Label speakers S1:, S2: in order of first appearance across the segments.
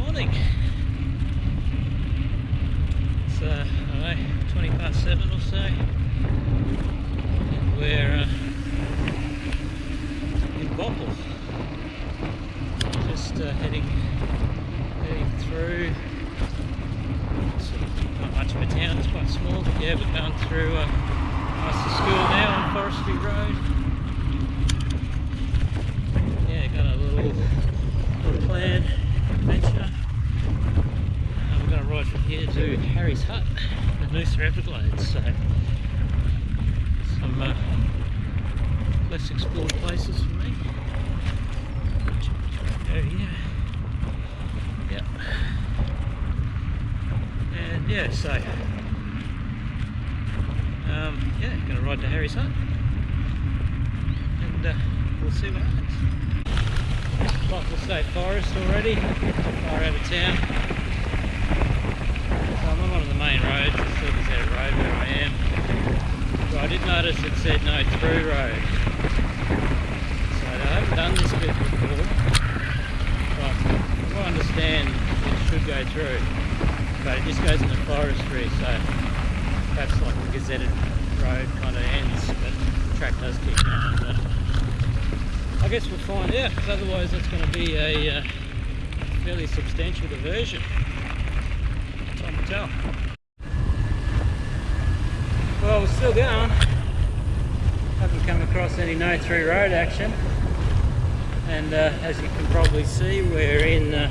S1: morning. It's I don't know, 20 past 7 or so, and we're in Bopple. Just heading through. It's not much of a town, it's quite small, but yeah, we're going through past the school now on Forestry Road. Yeah, got a little planned adventure. We're going to ride from here to Harry's Hut, the Noosa River. So some less explored places for me. Go here. Yep. And yeah, so yeah, going to ride to Harry's Hut, and we'll see what happens. Local State Forest already, far out of town. So I'm on one of the main roads, the Silver's Road where I am. But I did notice it said no through road. So I haven't done this bit before, but I understand it should go through. But it just goes into forestry, so perhaps like the gazetted road kind of ends, but the track does keep going. But I guess we'll find out, because otherwise that's going to be a fairly substantial diversion. Time to tell. Well, we're still going. Haven't come across any no through road action, and as you can probably see, we're in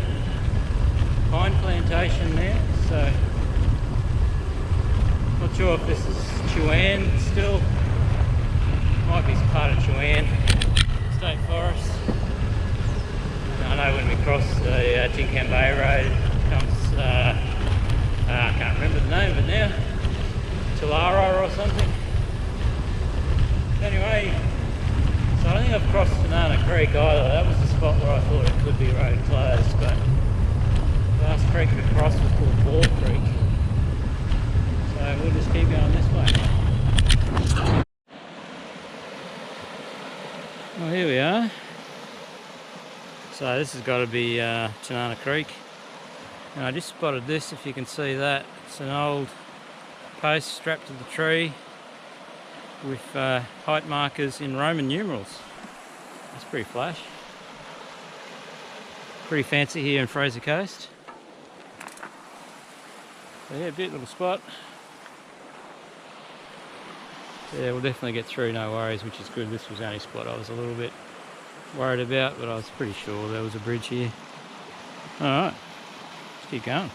S1: pine plantation now. So, not sure if this is Chuan still. Might be part of Chuan State Forest. And I know when we cross the Jinkan Bay Road, it comes, I can't remember the name of it now, Tulara or something. Anyway, so I don't think I've crossed Banana Creek either. That was the spot where I thought it could be road closed, but the last creek we crossed was called Ball Creek. So we'll just keep going this way. Well, here we are. So this has got to be Tanana Creek. And I just spotted this, if you can see that. It's an old post strapped to the tree with height markers in Roman numerals. That's pretty flash. Pretty fancy here in Fraser Coast. So yeah, beautiful little spot. Yeah, we'll definitely get through, no worries, which is good. This was the only spot I was a little bit worried about, but I was pretty sure there was a bridge here. Alright, let's keep going.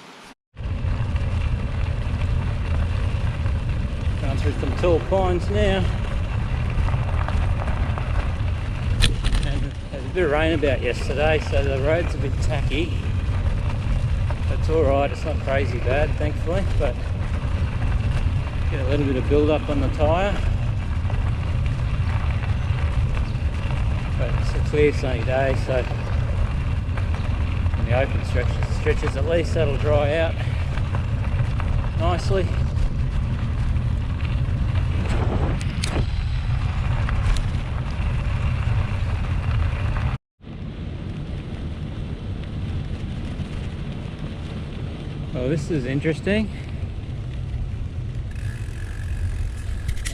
S1: Going through some tall pines now. And there was a bit of rain about yesterday, so the road's a bit tacky. It's alright, it's not crazy bad, thankfully, but get a little bit of build up on the tyre. But it's a clear sunny day, so in the open stretches at least, that'll dry out nicely. Well, this is interesting.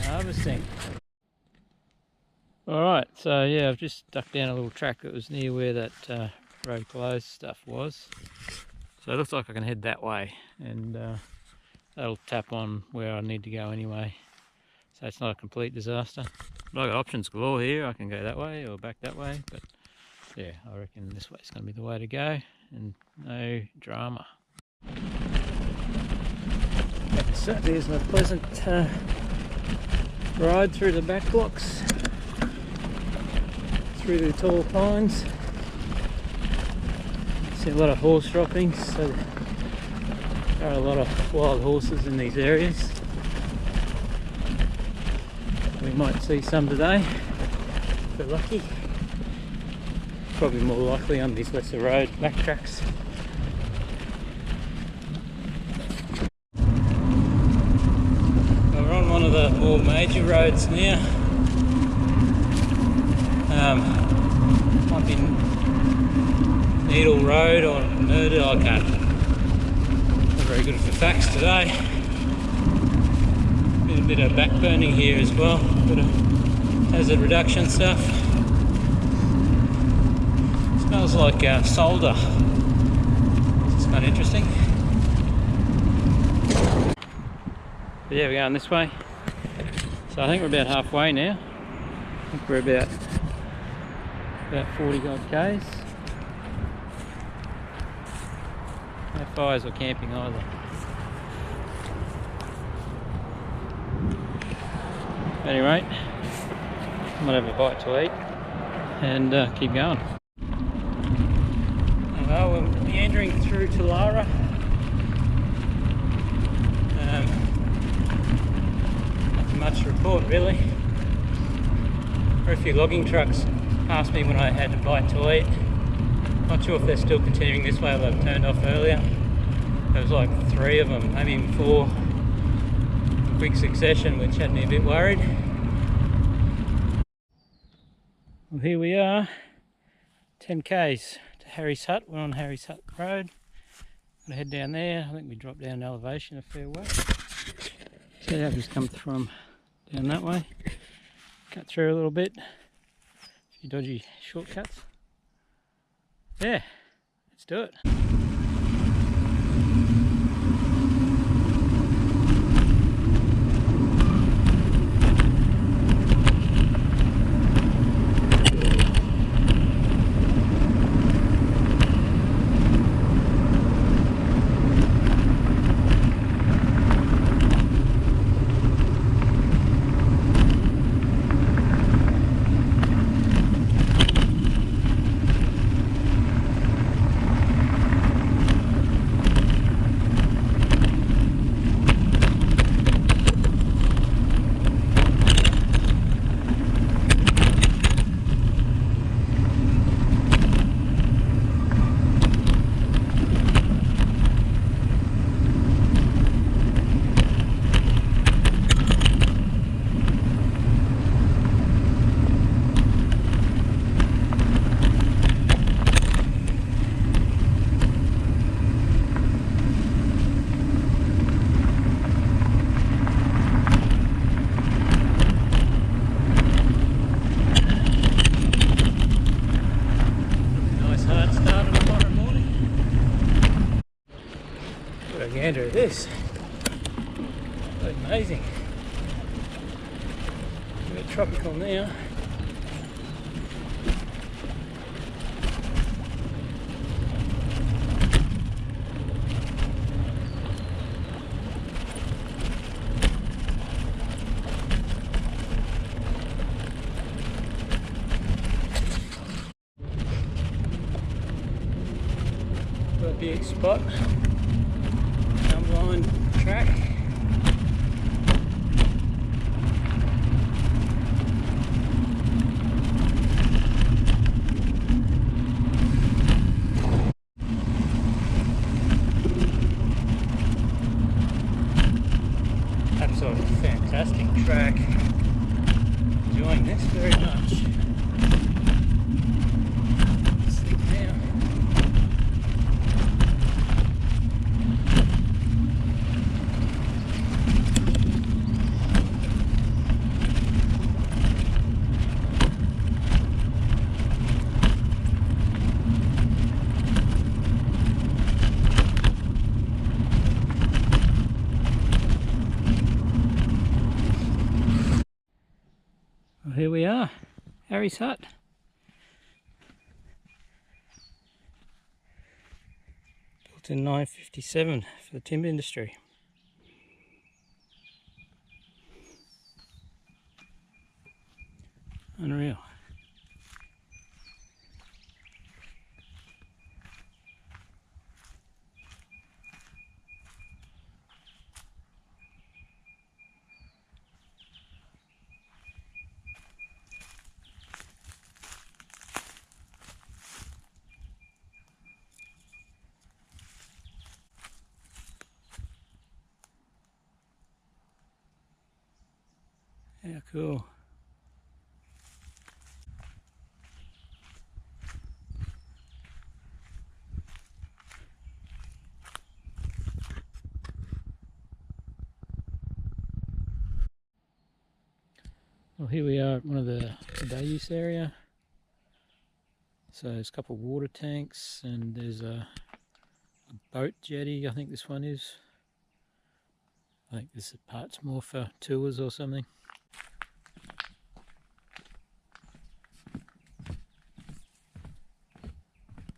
S1: Harvesting. Alright, so yeah, I've just ducked down a little track that was near where that road closed stuff was. So it looks like I can head that way, and that'll tap on where I need to go anyway. So it's not a complete disaster. But I've got options galore here. I can go that way or back that way, but yeah, I reckon this way is going to be the way to go, and no drama. It certainly isn't a pleasant ride through the back blocks, through the tall pines. See a lot of horse droppings, so there are a lot of wild horses in these areas. We might see some today if we're lucky. Probably more likely on these lesser road backtracks. We're on one of the more major roads now. Might be Needle Road or Murder. I can't. Not very good for facts today. Been a bit of back burning here as well. Bit of hazard reduction stuff. Smells like solder. It's quite interesting. But yeah, we're going this way. So I think we're about halfway now. I think we're about 40 odd k's. No fires or camping either. Anyway, I'm gonna have a bite to eat and keep going. Well, we're meandering through Talara. Nothing much to report really. Very few logging trucks passed me when I had a bite to eat. Not sure if they're still continuing this way or they've turned off earlier. There was like 3 of them, maybe even 4 in quick succession, which had me a bit worried. Well, here we are, 10 k's to Harry's Hut. We're on Harry's Hut Road. Gonna head down there. I think we dropped down in elevation a fair way. So I've just come from down that way. Cut through a little bit. A few dodgy shortcuts. Yeah, let's do it. Gander at this. Amazing. A bit tropical now. Got a big spot. Line track. Absolutely fantastic track. Enjoying this very much. Slick now. Well, here we are, Harry's Hut. Built in 1957 for the timber industry. Unreal. Yeah, cool. Well, here we are at one of the day use area. So there's a couple of water tanks and there's a boat jetty, I think this one is. I think this part's more for tours or something.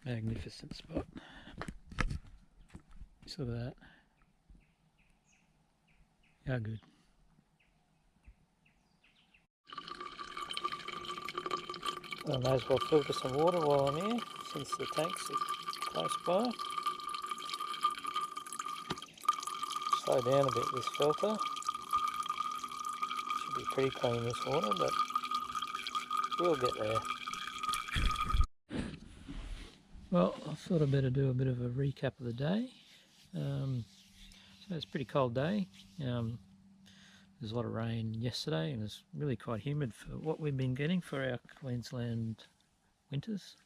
S1: Magnificent spot. Saw that. How good. I may as well filter some water while I'm here, since the tanks are close by. Slow down a bit this filter. Should be pretty clean this water, but we'll get there. Well, I thought I'd better do a bit of a recap of the day. So it's a pretty cold day. There's a lot of rain yesterday and it's really quite humid for what we've been getting for our Queensland winters.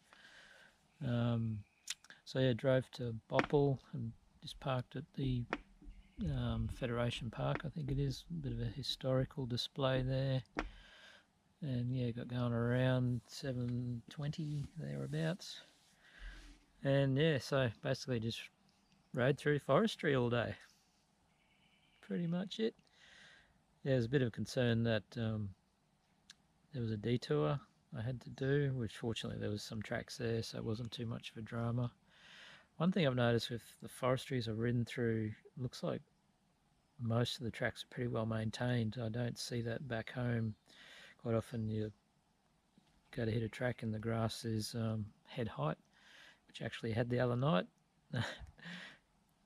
S1: So yeah, drove to Bopple and just parked at the Federation Park, I think it is. A bit of a historical display there. And yeah, got going around 7:20 thereabouts. And yeah, so basically just rode through forestry all day. Pretty much it. Yeah, there's a bit of concern that there was a detour I had to do, which fortunately there was some tracks there, so it wasn't too much of a drama. One thing I've noticed with the forestries I've ridden through, looks like most of the tracks are pretty well maintained. I don't see that back home. Quite often you go to hit a track and the grass is head height, which I actually had the other night.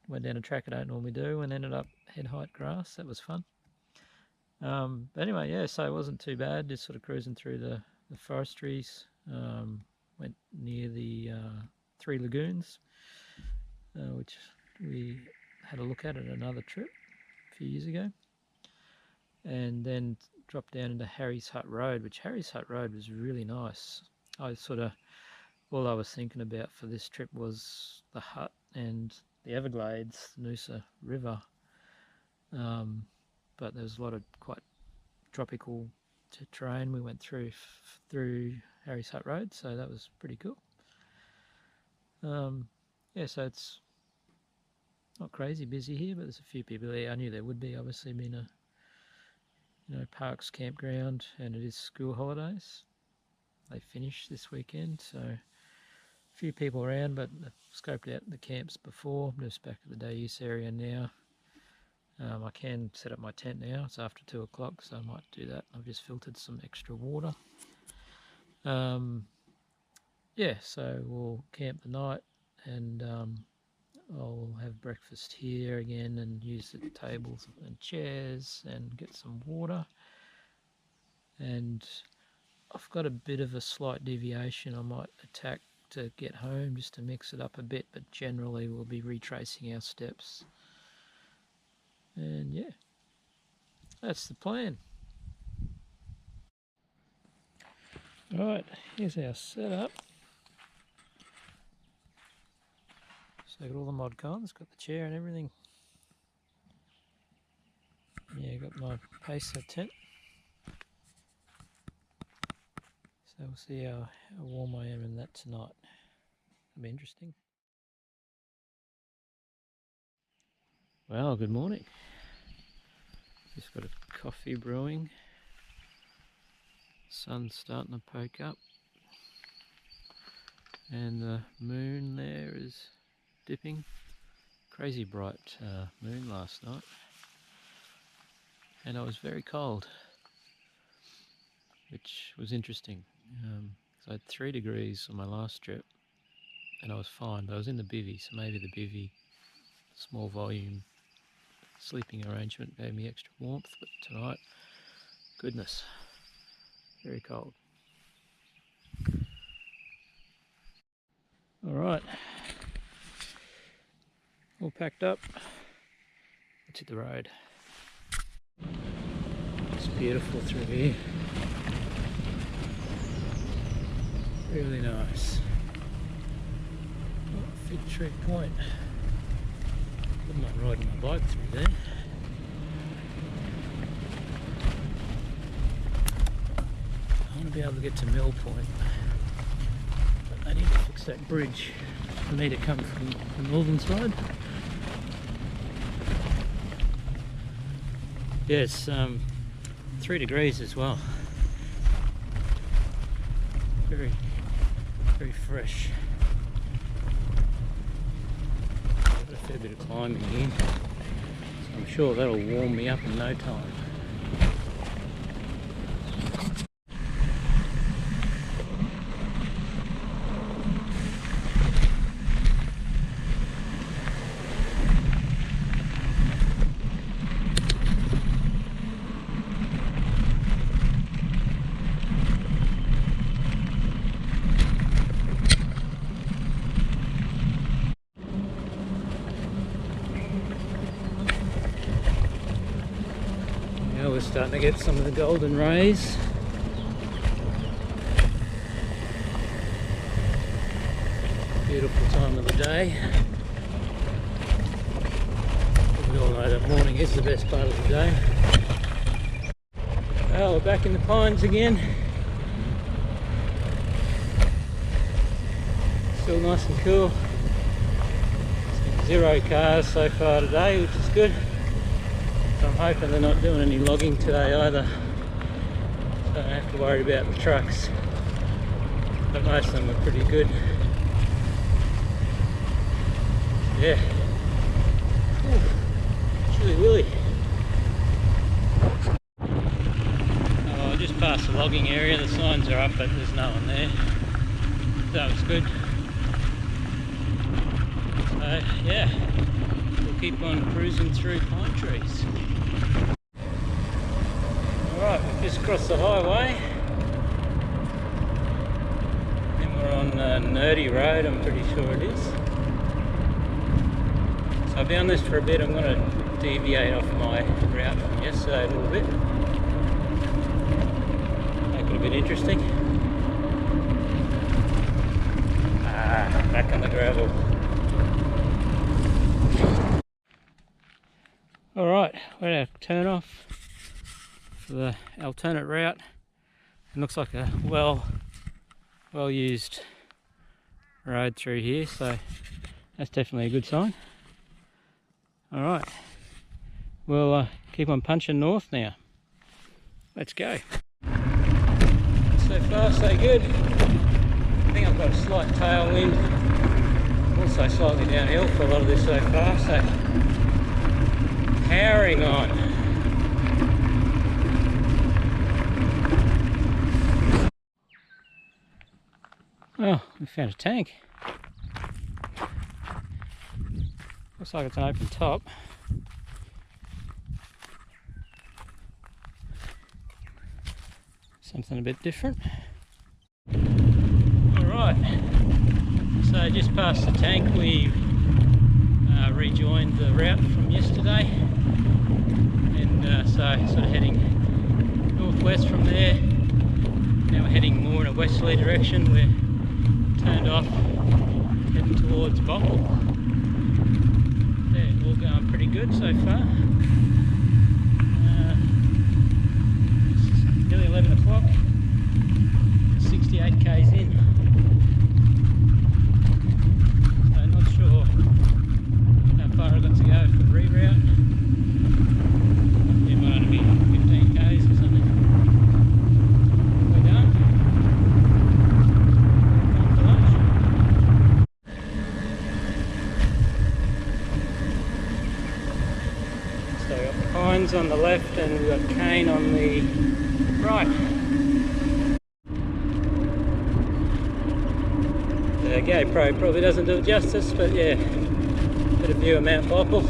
S1: Went down a track I don't normally do and ended up head height grass. That was fun. But anyway, yeah, so it wasn't too bad, just sort of cruising through the forestries. Went near the Three Lagoons, which we had a look at another trip a few years ago. And then dropped down into Harry's Hut Road, which Harry's Hut Road was really nice. All I was thinking about for this trip was the hut and the Everglades, the Noosa River. But there was a lot of quite tropical terrain we went through Harry's Hut Road, so that was pretty cool. Yeah, so it's not crazy busy here, but there's a few people there. I knew there would be, obviously being a parks campground, and it is school holidays. They finish this weekend, so a few people around, but I've scoped out the camps before. I'm just back at the day use area now. I can set up my tent now. It's after 2 o'clock, so I might do that. I've just filtered some extra water. Yeah, so we'll camp the night, and I'll have breakfast here again and use the tables and chairs and get some water. And I've got a bit of a slight deviation I might attack to get home, just to mix it up a bit, but generally we'll be retracing our steps. And yeah, that's the plan. Alright, here's our setup. So got all the mod cons, got the chair and everything. Yeah, got my Pacer tent. So we'll see how warm I am in that tonight. It'll be interesting. Well, good morning. Just got a coffee brewing. Sun's starting to poke up. And the moon there is dipping. Crazy bright moon last night. And I was very cold, which was interesting. So I had 3 degrees on my last trip and I was fine, but I was in the bivvy, so maybe the bivvy, small volume sleeping arrangement gave me extra warmth, but tonight, goodness, very cold. Alright, all packed up, let's hit the road. It's beautiful through here, really nice. Oh, Fig Tree Point. Wouldn't mind riding my bike through there. to be able to get to Mill Point, but they need to fix that bridge for me to come from the northern side. Yeah, it's 3 degrees as well. Very, very fresh. Got a fair bit of climbing here, so I'm sure that'll warm me up in no time. We're starting to get some of the golden rays. Beautiful time of the day. We all know that morning is the best part of the day. Well, we're back in the pines again. Still nice and cool. It's been 0 cars so far today, which is good. I'm hoping they're not doing any logging today either, so I don't have to worry about the trucks, but most of them are pretty good. Yeah. Ooh, chilly willy. Oh, I just passed the logging area. The signs are up but there's no one there. That was good. So yeah, we'll keep on cruising through pine trees. Alright, we've just crossed the highway. Then we're on Nerdy Road, I'm pretty sure it is. So I'll be on this for a bit. I'm going to deviate off my route from yesterday a little bit. Make it a bit interesting. Back on the gravel. Alright, we're at our turn off for the alternate route. It looks like a well used road through here, so that's definitely a good sign. Alright, we'll keep on punching north now. Let's go. So far so good. I think I've got a slight tailwind. Also slightly downhill for a lot of this so far, so powering on. Oh, we found a tank. Looks like it's an open top. Something a bit different. Alright, so just past the tank we rejoined the route from yesterday, and so sort of heading northwest from there. Now we're heading more in a westerly direction. We're turned off, heading towards Bottle. Yeah, all going pretty good so far. It's nearly 11 o'clock, 68 k's in. So not sure how far I've got to go for the reroute. It might only be 15 k's or something. We're done. Time for lunch. So we've got the pines on the left and we've got cane on the right. The GoPro probably doesn't do it justice, but yeah, bit of view of Mount Bopple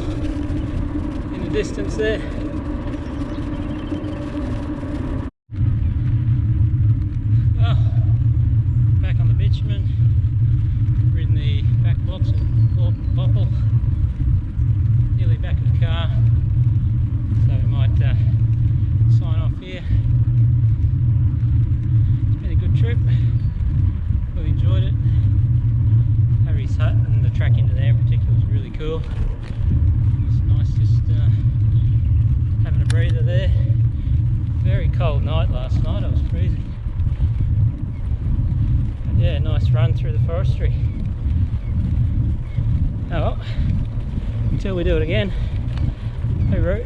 S1: in the distance there. Well, back on the bitumen, we're in the back blocks of Bopple, nearly back of the car, so we might sign off here. It's been a good trip, really enjoyed it. Harry's hut and the track into there in particular was really cool. It was nice just having a breather there. Very cold night last night, I was freezing. nice run through the forestry. Oh well, until we do it again. Hey Root.